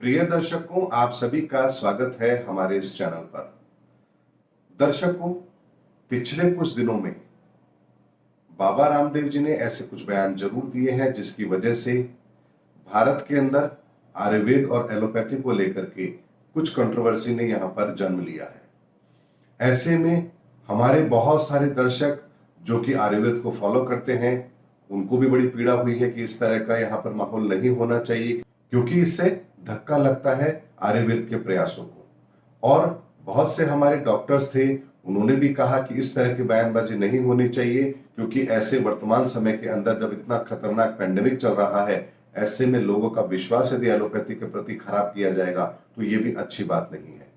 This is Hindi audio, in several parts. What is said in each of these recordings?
प्रिय दर्शकों, आप सभी का स्वागत है हमारे इस चैनल पर। दर्शकों, पिछले कुछ दिनों में बाबा रामदेव जी ने ऐसे कुछ बयान जरूर दिए हैं जिसकी वजह से भारत के अंदर आयुर्वेद और एलोपैथी को लेकर के कुछ कंट्रोवर्सी ने यहां पर जन्म लिया है। ऐसे में हमारे बहुत सारे दर्शक जो कि आयुर्वेद को फॉलो करते हैं, उनको भी बड़ी पीड़ा हुई है कि इस तरह का यहां पर माहौल नहीं होना चाहिए, क्योंकि इससे धक्का लगता है आयुर्वेद के प्रयासों को। और बहुत से हमारे डॉक्टर्स थे, उन्होंने भी कहा कि इस तरह की बयानबाजी नहीं होनी चाहिए, क्योंकि ऐसे वर्तमान समय के अंदर जब इतना खतरनाक पैंडेमिक चल रहा है, ऐसे में लोगों का विश्वास यदि एलोपैथी के प्रति खराब किया जाएगा तो ये भी अच्छी बात नहीं है।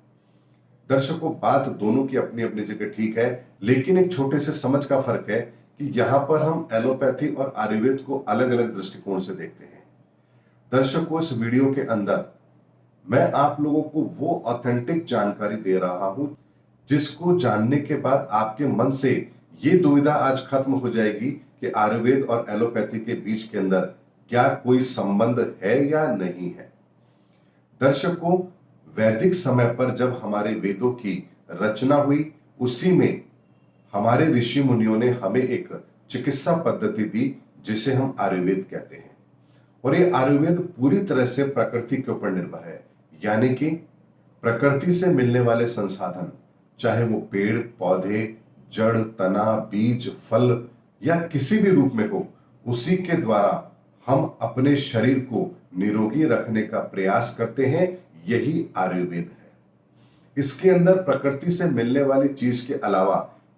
दर्शकों, बात दोनों की अपनी अपनी जगह ठीक है, लेकिन एक छोटे से समझ का फर्क है कि यहां पर हम एलोपैथी और आयुर्वेद को अलग अलग दृष्टिकोण से देखते हैं। दर्शकों, इस वीडियो के अंदर मैं आप लोगों को वो ऑथेंटिक जानकारी दे रहा हूं जिसको जानने के बाद आपके मन से ये दुविधा आज खत्म हो जाएगी कि आयुर्वेद और एलोपैथी के बीच के अंदर क्या कोई संबंध है या नहीं है। दर्शकों, वैदिक समय पर जब हमारे वेदों की रचना हुई, उसी में हमारे ऋषि मुनियों ने हमें एक चिकित्सा पद्धति दी जिसे हम आयुर्वेद कहते हैं। और ये आयुर्वेद पूरी तरह से प्रकृति के ऊपर निर्भर है, यानी कि प्रकृति से मिलने वाले संसाधन, चाहे वो पेड़ पौधे, जड़, तना, बीज, फल या किसी भी रूप में हो, उसी के द्वारा हम अपने शरीर को निरोगी रखने का प्रयास करते हैं। यही आयुर्वेद है। इसके अंदर प्रकृति से मिलने वाली चीज के अलावा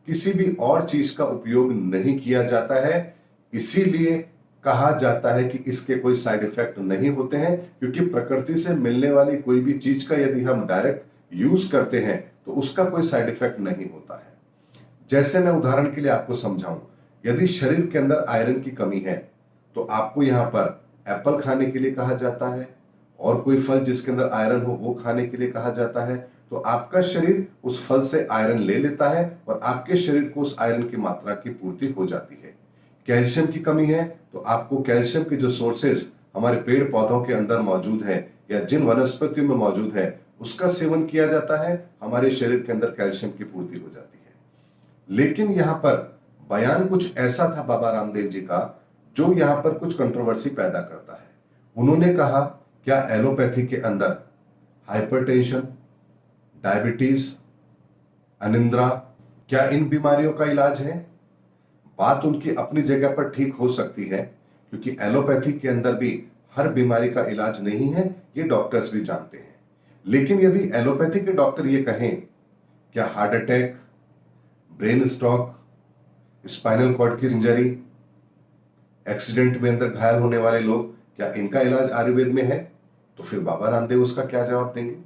किसी भी और चीज का उपयोग नहीं किया जाता है। इसीलिए कहा जाता है कि इसके कोई साइड इफेक्ट नहीं होते हैं, क्योंकि प्रकृति से मिलने वाली कोई भी चीज का यदि हम डायरेक्ट यूज करते हैं तो उसका कोई साइड इफेक्ट नहीं होता है। जैसे मैं उदाहरण के लिए आपको समझाऊं, यदि शरीर के अंदर आयरन की कमी है तो आपको यहां पर एप्पल खाने के लिए कहा जाता है, और कोई फल जिसके अंदर आयरन हो वो खाने के लिए कहा जाता है, तो आपका शरीर उस फल से आयरन ले लेता है और आपके शरीर को उस आयरन की मात्रा की पूर्ति हो जाती है। कैल्शियम की कमी है तो आपको कैल्शियम के जो सोर्सेस हमारे पेड़ पौधों के अंदर मौजूद है या जिन वनस्पतियों में मौजूद है, उसका सेवन किया जाता है, हमारे शरीर के अंदर कैल्शियम की पूर्ति हो जाती है। लेकिन यहां पर बयान कुछ ऐसा था बाबा रामदेव जी का जो यहां पर कुछ कंट्रोवर्सी पैदा करता है। उन्होंने कहा, क्या एलोपैथी के अंदर हाइपरटेंशन, डायबिटीज, अनिद्रा, क्या इन बीमारियों का इलाज है? बात उनकी अपनी जगह पर ठीक हो सकती है, क्योंकि एलोपैथी के अंदर भी हर बीमारी का इलाज नहीं है, ये डॉक्टर्स भी जानते हैं। लेकिन यदि एलोपैथी के डॉक्टर ये कहें, क्या heart attack, brain stroke, spinal cord की इंजरी, एक्सीडेंट में अंदर घायल होने वाले लोग, क्या इनका इलाज आयुर्वेद में है? तो फिर बाबा रामदेव उसका क्या जवाब देंगे?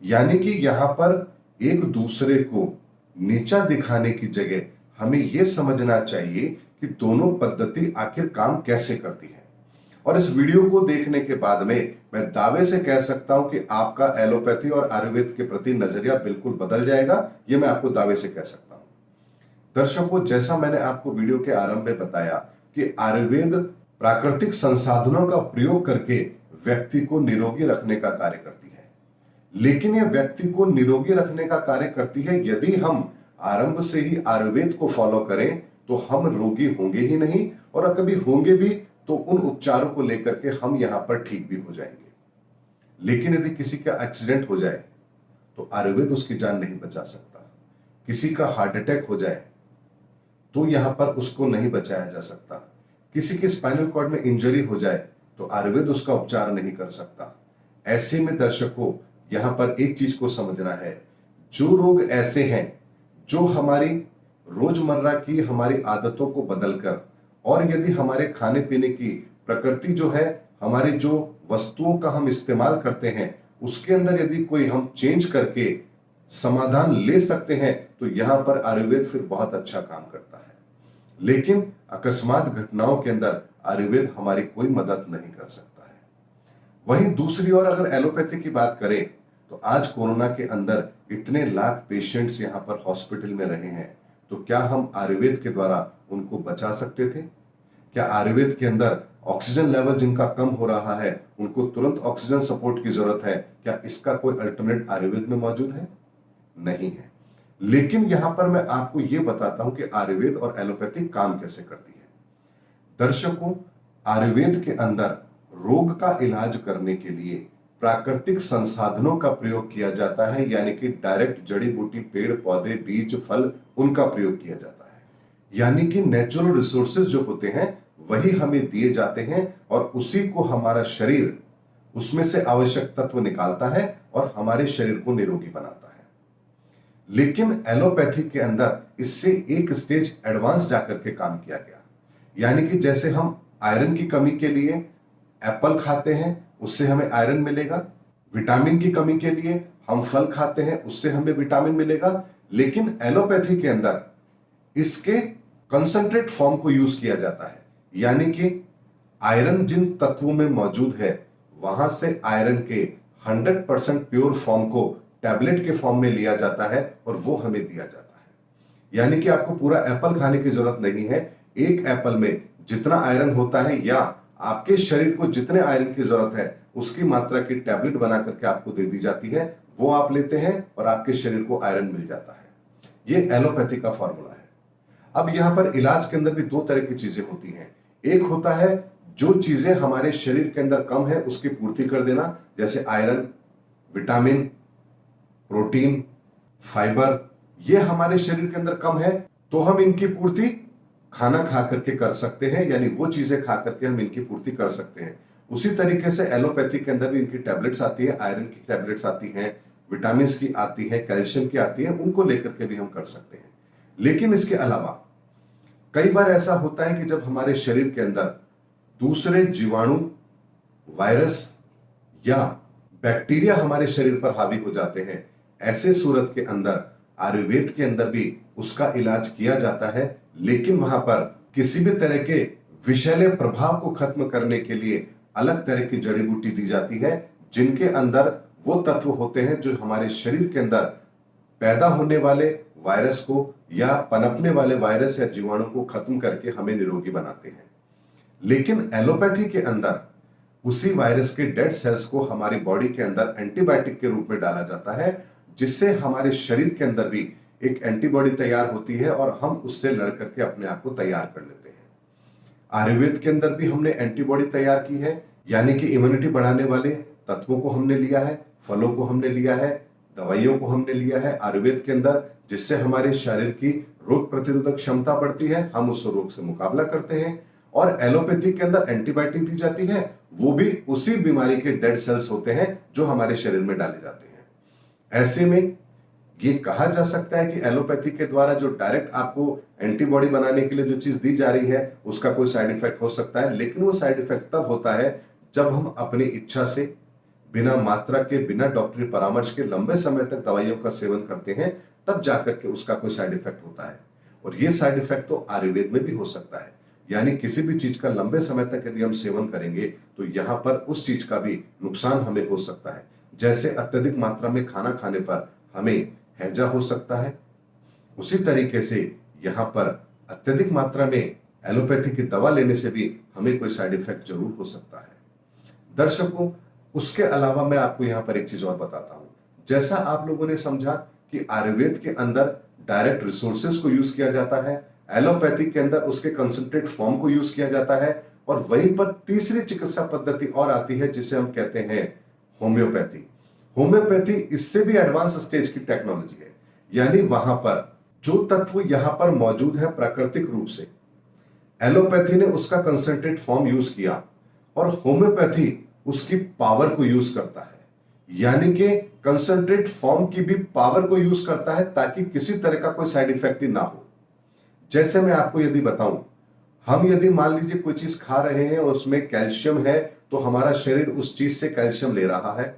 यानी कि यहां पर एक दूसरे को नीचा दिखाने की जगह हमें यह समझना चाहिए कि दोनों पद्धति आखिर काम कैसे करती है। और इस वीडियो को देखने के बाद में मैं दावे से कह सकता हूं कि आपका एलोपैथी और आयुर्वेद के प्रति नजरिया बिल्कुल बदल जाएगा। यह मैं आपको दावे से कह सकता हूं। दर्शकों, जैसा मैंने आपको वीडियो के आरंभ में बताया कि आयुर्वेद प्राकृतिक संसाधनों का प्रयोग करके व्यक्ति को निरोगी रखने का कार्य करती है। लेकिन यह व्यक्ति को निरोगी रखने का कार्य करती है यदि हम आरंभ से ही आयुर्वेद को फॉलो करें, तो हम रोगी होंगे ही नहीं, और कभी होंगे भी तो उन उपचारों को लेकर के हम यहां पर ठीक भी हो जाएंगे। लेकिन यदि किसी का एक्सीडेंट हो जाए तो आयुर्वेद उसकी जान नहीं बचा सकता। किसी का हार्ट अटैक हो जाए तो यहां पर उसको नहीं बचाया जा सकता। किसी के स्पाइनल कॉर्ड में इंजरी हो जाए तो आयुर्वेद उसका उपचार नहीं कर सकता। ऐसे में दर्शकों, यहां पर एक चीज को समझना है, जो रोग ऐसे हैं जो हमारी रोजमर्रा की हमारी आदतों को बदलकर, और यदि हमारे खाने पीने की प्रकृति जो है, हमारी जो वस्तुओं का हम इस्तेमाल करते हैं, उसके अंदर यदि कोई हम चेंज करके समाधान ले सकते हैं, तो यहां पर आयुर्वेद फिर बहुत अच्छा काम करता है। लेकिन अकस्मात घटनाओं के अंदर आयुर्वेद हमारी कोई मदद नहीं कर सकता है। वहीं दूसरी ओर अगर एलोपैथी की बात करें, तो आज कोरोना के अंदर इतने लाख पेशेंट्स यहां पर हॉस्पिटल में रहे हैं, तो क्या हम आयुर्वेद के द्वारा उनको बचा सकते थे? क्या आयुर्वेद के अंदर ऑक्सीजन लेवल जिनका कम हो रहा है, उनको तुरंत ऑक्सीजन सपोर्ट की जरूरत है, क्या इसका कोई अल्टरनेट आयुर्वेद में मौजूद है? नहीं है। लेकिन यहां पर मैं आपको यह बताता हूं कि आयुर्वेद और एलोपैथी काम कैसे करती है। दर्शकों, आयुर्वेद के अंदर रोग का इलाज करने के लिए प्राकृतिक संसाधनों का प्रयोग किया जाता है, यानी कि डायरेक्ट जड़ी बूटी, पेड़ पौधे, बीज, फल, उनका प्रयोग किया जाता है। यानी कि नेचुरल रिसोर्सेज जो होते हैं वही हमें दिए जाते हैं और उसी को हमारा शरीर उसमें से आवश्यक तत्व निकालता है और हमारे शरीर को निरोगी बनाता है। लेकिन एलोपैथी के अंदर इससे एक स्टेज एडवांस जाकर के काम किया गया। यानी कि जैसे हम आयरन की कमी के लिए एप्पल खाते हैं, उससे हमें आयरन मिलेगा। विटामिन की कमी के लिए हम फल खाते हैं, उससे हमें विटामिन मिलेगा। लेकिन एलोपैथी के अंदर इसके कंसंट्रेट फॉर्म को यूज किया जाता है। यानी कि आयरन जिन तत्वों में मौजूद है वहां से आयरन के 100% प्योर फॉर्म को टैबलेट के फॉर्म में लिया जाता है और वो हमें दिया जाता है। यानी कि आपको पूरा एप्पल खाने की जरूरत नहीं है। एक एप्पल में जितना आयरन होता है या आपके शरीर को जितने आयरन की जरूरत है उसकी मात्रा की टैबलेट बना करके आपको दे दी जाती है, वो आप लेते हैं और आपके शरीर को आयरन मिल जाता है। ये एलोपैथी का फॉर्मूला है। अब यहां पर इलाज के अंदर भी दो तरह की चीजें होती हैं। एक होता है जो चीजें हमारे शरीर के अंदर कम है उसकी पूर्ति कर देना, जैसे आयरन, विटामिन, प्रोटीन, फाइबर, ये हमारे शरीर के अंदर कम है तो हम इनकी पूर्ति खाना खा करके कर सकते हैं, यानी वो चीजें खा करके हम इनकी पूर्ति कर सकते हैं। उसी तरीके से एलोपैथी के अंदर भी इनकी टैबलेट्स आती है, आयरन की टैबलेट्स आती हैं, विटामिन की आती है, कैल्शियम की आती है, उनको लेकर के भी हम कर सकते हैं। लेकिन इसके अलावा कई बार ऐसा होता है कि जब हमारे शरीर के अंदर दूसरे जीवाणु, वायरस या बैक्टीरिया हमारे शरीर पर हावी हो जाते हैं, ऐसे सूरत के अंदर आयुर्वेद के अंदर भी उसका इलाज किया जाता है। लेकिन वहां पर किसी भी तरह के विषैले प्रभाव को खत्म करने के लिए अलग तरह की जड़ी बूटी दी जाती है, जिनके अंदर वो तत्व होते हैं जो हमारे शरीर के अंदर पैदा होने वाले वायरस को या पनपने वाले वायरस या जीवाणु को खत्म करके हमें निरोगी बनाते हैं। लेकिन एलोपैथी के अंदर उसी वायरस के डेड सेल्स को हमारी बॉडी के अंदर एंटीबायोटिक के रूप में डाला जाता है, जिससे हमारे शरीर के अंदर भी एक एंटीबॉडी तैयार होती है और हम उससे लड़ करके अपने आप को तैयार कर लेते हैं। आयुर्वेद के अंदर भी हमने एंटीबॉडी तैयार की है, यानी कि इम्यूनिटी बढ़ाने वाले तत्वों को हमने लिया है, फलों को हमने लिया है, दवाइयों को हमने लिया है आयुर्वेद के अंदर, जिससे हमारे शरीर की रोग प्रतिरोधक क्षमता बढ़ती है, हम उस रोग से मुकाबला करते हैं। और एलोपैथी के अंदर एंटीबायोटिक दी जाती है, वो भी उसी बीमारी के डेड सेल्स होते हैं जो हमारे शरीर में डाले जाते हैं। ऐसे में ये कहा जा सकता है कि एलोपैथी के द्वारा जो डायरेक्ट आपको एंटीबॉडी बनाने के लिए जो चीज दी जा रही है उसका कोई साइड इफेक्ट हो सकता है, लेकिन वो साइड इफेक्ट तब होता है जब हम अपनी इच्छा से बिना मात्रा के, बिना डॉक्टरी परामर्श के लंबे समय तक दवाइयों का सेवन करते हैं, तब जाकर के उसका कोई साइड इफेक्ट होता है। और ये साइड इफेक्ट तो आयुर्वेद में भी हो सकता है, यानी किसी भी चीज का लंबे समय तक यदि हम सेवन करेंगे तो यहां पर उस चीज का भी नुकसान हमें हो सकता है। जैसे अत्यधिक मात्रा में खाना खाने पर हमें हैजा हो सकता है, उसी तरीके से यहां पर अत्यधिक मात्रा में एलोपैथी की दवा लेने से भी हमें कोई साइड इफेक्ट जरूर हो सकता है। दर्शकों, उसके अलावा मैं आपको यहां पर एक चीज और बताता हूं। जैसा आप लोगों ने समझा कि आयुर्वेद के अंदर डायरेक्ट रिसोर्सेज को यूज किया जाता है, एलोपैथी के अंदर उसके कंसंट्रेट फॉर्म को यूज किया जाता है, और वहीं पर तीसरी चिकित्सा पद्धति और आती है जिसे हम कहते हैं होम्योपैथी। होम्योपैथी इससे भी एडवांस स्टेज की टेक्नोलॉजी है, यानी वहां पर जो तत्व यहां पर मौजूद है प्राकृतिक रूप से, एलोपैथी ने उसका कंसंट्रेट फॉर्म यूज किया और होम्योपैथी उसकी पावर को यूज करता है, यानी कि कंसंट्रेट फॉर्म की भी पावर को यूज करता है ताकि किसी तरह का कोई साइड इफेक्ट ही ना हो। जैसे मैं आपको यदि बताऊं, हम यदि मान लीजिए कोई चीज खा रहे हैं और उसमें कैल्शियम है तो हमारा शरीर उस चीज से कैल्शियम ले रहा है।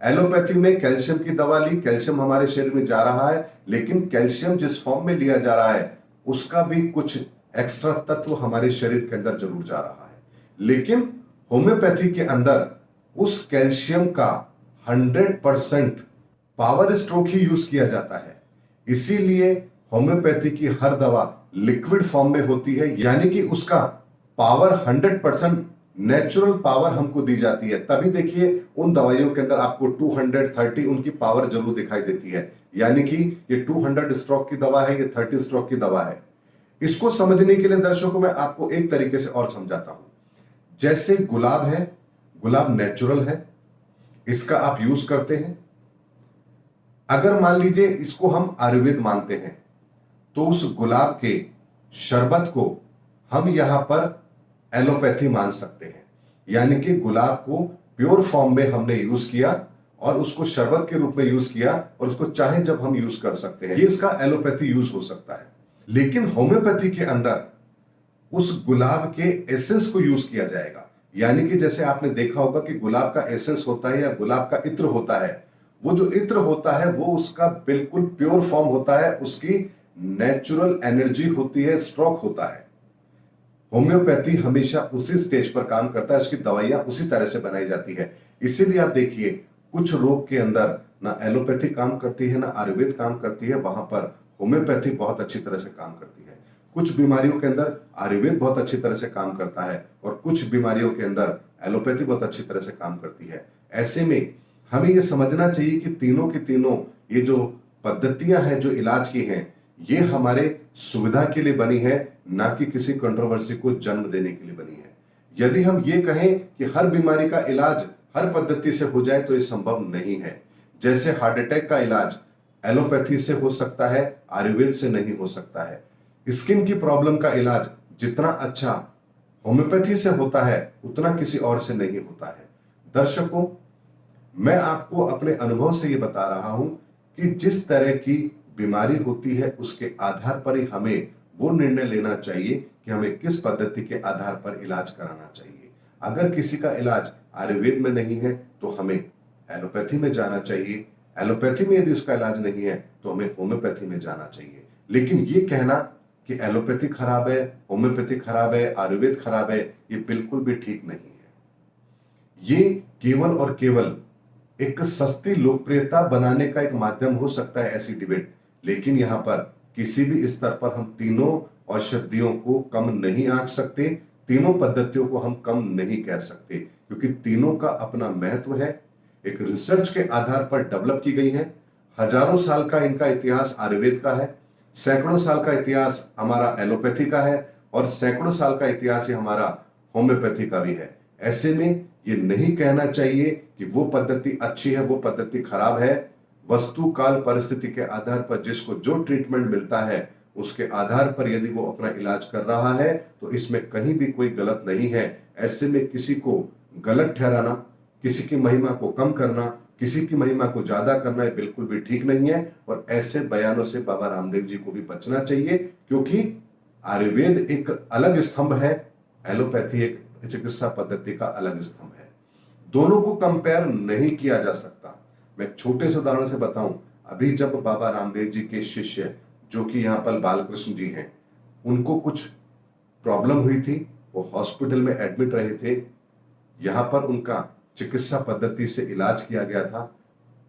एलोपैथी में कैल्शियम की दवा ली, कैल्शियम हमारे शरीर में जा रहा है, लेकिन कैल्शियम जिस फॉर्म में लिया जा रहा है उसका भी कुछ एक्स्ट्रा तत्व हमारे शरीर के अंदर जरूर जा रहा है। लेकिन होम्योपैथी के अंदर उस कैल्शियम का 100% पावर स्ट्रोक ही यूज किया जाता है। इसीलिए होम्योपैथी की हर दवा लिक्विड फॉर्म में होती है, यानी कि उसका पावर 100% नेचुरल पावर हमको दी जाती है। तभी देखिए उन दवाइयों के अंदर आपको 230 उनकी पावर जरूर दिखाई देती है, यानी कि ये 200 स्ट्रोक की दवा है, ये 30 स्ट्रोक की दवा है। इसको समझने के लिए दर्शकों मैं आपको एक तरीके से और समझाता हूं। जैसे गुलाब है, गुलाब नेचुरल है, इसका आप यूज करते हैं। अगर मान लीजिए इसको हम आयुर्वेद मानते हैं, तो उस गुलाब के शरबत को हम यहां पर एलोपैथी मान सकते हैं। यानी कि गुलाब को प्योर फॉर्म में हमने यूज किया और उसको शरबत के रूप में यूज किया, और उसको चाहे जब हम यूज कर सकते हैं। ये इसका एलोपैथी यूज हो सकता है। लेकिन होम्योपैथी के अंदर उस गुलाब के एसेंस को यूज किया जाएगा। यानी कि जैसे आपने देखा होगा कि गुलाब का एसेंस होता है या गुलाब का इत्र होता है, वो जो इत्र होता है वो उसका बिल्कुल प्योर फॉर्म होता है, उसकी नेचुरल एनर्जी होती है, स्ट्रोक होता है। होम्योपैथी हमेशा उसी स्टेज पर काम करता है, उसकी दवाइयां उसी तरह से बनाई जाती है। इसीलिए आप देखिए कुछ रोग के अंदर ना एलोपैथी काम करती है ना आयुर्वेद काम करती है, वहां पर होम्योपैथी बहुत अच्छी तरह से काम करती है। कुछ बीमारियों के अंदर आयुर्वेद बहुत अच्छी तरह से काम करता है और कुछ बीमारियों के अंदर एलोपैथी बहुत अच्छी तरह से काम करती है। ऐसे में हमें यह समझना चाहिए कि तीनों की तीनों ये जो पद्धतियां हैं जो इलाज की हैं, ये हमारे सुविधा के लिए बनी है, ना कि किसी कंट्रोवर्सी को जन्म देने के लिए बनी है। यदि हम ये कहें कि हर बीमारी का इलाज हर पद्धति से हो जाए तो ये संभव नहीं है। जैसे हार्ट अटैक का इलाज एलोपैथी से हो सकता है, आयुर्वेद से नहीं हो सकता है। स्किन की प्रॉब्लम का इलाज जितना अच्छा होम्योपैथी से होता है उतना किसी और से नहीं होता है। दर्शकों, मैं आपको अपने अनुभव से ये बता रहा हूं कि जिस तरह की बीमारी होती है उसके आधार पर ही हमें वो निर्णय लेना चाहिए कि हमें किस पद्धति के आधार पर इलाज कराना चाहिए। अगर किसी का इलाज आयुर्वेद में नहीं है तो हमें एलोपैथी में जाना चाहिए। एलोपैथी में यदि उसका इलाज नहीं है तो हमें होम्योपैथी में जाना चाहिए। लेकिन ये कहना कि एलोपैथी खराब है, होम्योपैथी खराब है, आयुर्वेद खराब है, ये बिल्कुल भी ठीक नहीं है। ये केवल और केवल एक सस्ती लोकप्रियता बनाने का एक माध्यम हो सकता है ऐसी डिबेट। लेकिन यहां पर किसी भी स्तर पर हम तीनों औषधियों को कम नहीं आंक सकते, तीनों पद्धतियों को हम कम नहीं कह सकते, क्योंकि तीनों का अपना महत्व है। एक रिसर्च के आधार पर डेवलप की गई है। हजारों साल का इनका इतिहास आयुर्वेद का है, सैकड़ों साल का इतिहास हमारा एलोपैथी का है और सैकड़ों साल का इतिहास ही हमारा होम्योपैथी का भी है। ऐसे में ये नहीं कहना चाहिए कि वो पद्धति अच्छी है, वो पद्धति खराब है। वस्तु काल परिस्थिति के आधार पर जिसको जो ट्रीटमेंट मिलता है उसके आधार पर यदि वो अपना इलाज कर रहा है तो इसमें कहीं भी कोई गलत नहीं है। ऐसे में किसी को गलत ठहराना, किसी की महिमा को कम करना, किसी की महिमा को ज्यादा करना ये बिल्कुल भी ठीक नहीं है। और ऐसे बयानों से बाबा रामदेव जी को भी बचना चाहिए, क्योंकि आयुर्वेद एक अलग स्तंभ है, एलोपैथी एक चिकित्सा पद्धति का अलग स्तंभ है। दोनों को कंपेयर नहीं किया जा सकता। मैं एक छोटे से उदाहरण से बताऊं, अभी जब बाबा रामदेव जी के शिष्य जो कि यहाँ पर बालकृष्ण जी हैं, उनको कुछ प्रॉब्लम हुई थी, वो हॉस्पिटल में एडमिट रहे थे, यहां पर उनका चिकित्सा पद्धति से इलाज किया गया था।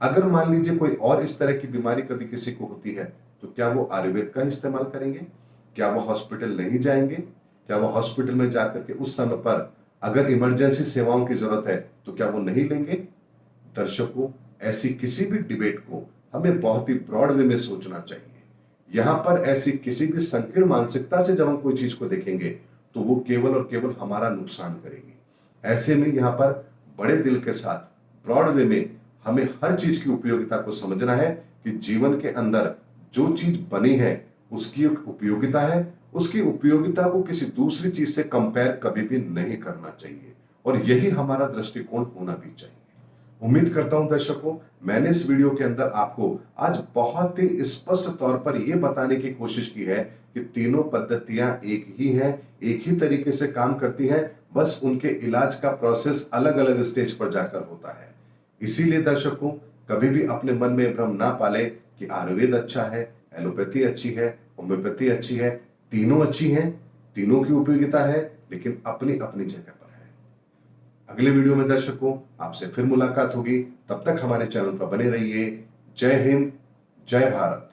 अगर मान लीजिए कोई और इस तरह की बीमारी कभी किसी को होती है तो क्या वो आयुर्वेद का इस्तेमाल करेंगे? क्या वो हॉस्पिटल नहीं जाएंगे? क्या वो हॉस्पिटल में जाकर के उस समय पर अगर इमरजेंसी सेवाओं की जरूरत है तो क्या वो नहीं लेंगे? दर्शकों, ऐसी किसी भी डिबेट को हमें बहुत ही ब्रॉड वे में सोचना चाहिए। यहां पर ऐसी किसी भी संकीर्ण मानसिकता से जब हम कोई चीज को देखेंगे तो वो केवल और केवल हमारा नुकसान करेगी। ऐसे में यहां पर बड़े दिल के साथ ब्रॉड वे में हमें हर चीज की उपयोगिता को समझना है कि जीवन के अंदर जो चीज बनी है उसकी एक उपयोगिता है, उसकी उपयोगिता को किसी दूसरी चीज से कंपेयर कभी भी नहीं करना चाहिए, और यही हमारा दृष्टिकोण होना भी चाहिए। उम्मीद करता हूं दर्शकों, मैंने इस वीडियो के अंदर आपको आज बहुत ही स्पष्ट तौर पर यह बताने की कोशिश की है कि तीनों पद्धतियां एक ही हैं, एक ही तरीके से काम करती हैं, बस उनके इलाज का प्रोसेस अलग अलग स्टेज पर जाकर होता है। इसीलिए दर्शकों, कभी भी अपने मन में भ्रम ना पाले कि आयुर्वेद अच्छा है, एलोपैथी अच्छी है, होम्योपैथी अच्छी है। तीनों अच्छी हैं, तीनों की उपयोगिता है, लेकिन अपनी अपनी जगह पर है। अगले वीडियो में दर्शकों आपसे फिर मुलाकात होगी, तब तक हमारे चैनल पर बने रहिए। जय हिंद, जय भारत।